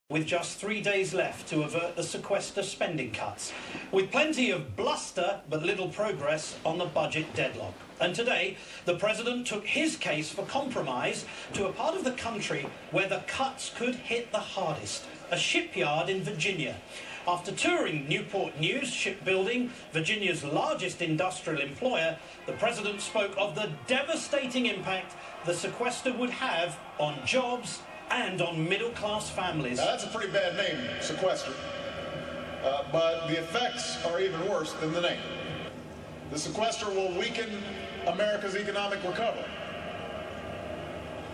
with just 3 days left to avert the sequester spending cuts, with plenty of bluster but little progress on the budget deadlock. And today, the President took his case for compromise to a part of the country where the cuts could hit the hardest, a shipyard in Virginia. After touring Newport News Shipbuilding, Virginia's largest industrial employer, the President spoke of the devastating impact the sequester would have on jobs and on middle-class families. Now, that's a pretty bad name, sequester. But the effects are even worse than the name. The sequester will weaken America's economic recovery.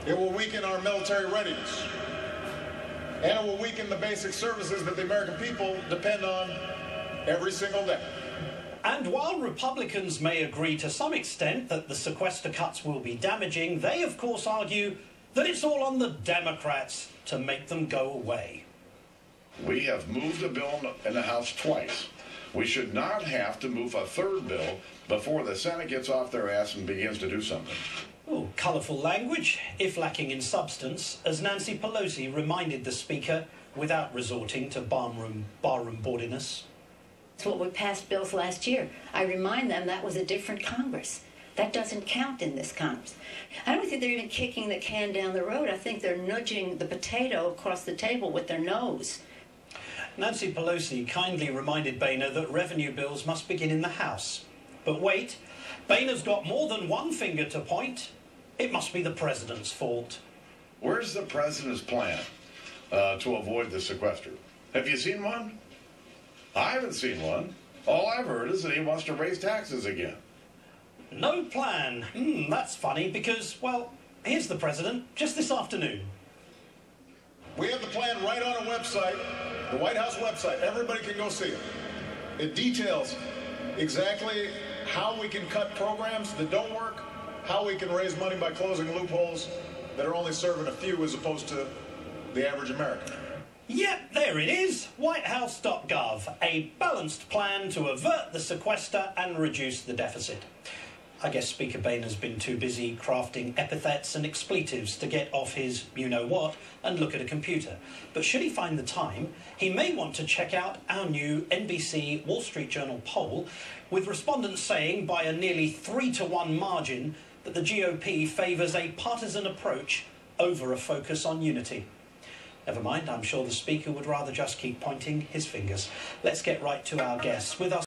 It will weaken our military readiness. And it will weaken the basic services that the American people depend on every single day. And while Republicans may agree to some extent that the sequester cuts will be damaging, they of course argue that it's all on the Democrats to make them go away. We have moved a bill in the House twice. We should not have to move a third bill before the Senate gets off their ass and begins to do something. Oh, colourful language, if lacking in substance, as Nancy Pelosi reminded the Speaker without resorting to barroom bawdiness. That's what we passed bills last year. I remind them that was a different Congress. That doesn't count in this Congress. I don't think they're even kicking the can down the road. I think they're nudging the potato across the table with their nose. Nancy Pelosi kindly reminded Boehner that revenue bills must begin in the House. But wait, Boehner's got more than one finger to point. It must be the President's fault. Where's the President's plan to avoid the sequester? Have you seen one? I haven't seen one. All I've heard is that he wants to raise taxes again. No plan. That's funny because, well, here's the President just this afternoon. We have the plan right on our website, the White House website. Everybody can go see it. It details exactly how we can cut programs that don't work, how we can raise money by closing loopholes that are only serving a few as opposed to the average American. Yep, there it is, whitehouse.gov, a balanced plan to avert the sequester and reduce the deficit. I guess Speaker Boehner's been too busy crafting epithets and expletives to get off his you-know-what and look at a computer. But should he find the time, he may want to check out our new NBC Wall Street Journal poll, with respondents saying by a nearly 3-to-1 margin that the GOP favours a partisan approach over a focus on unity. Never mind, I'm sure the Speaker would rather just keep pointing his fingers. Let's get right to our guests. With us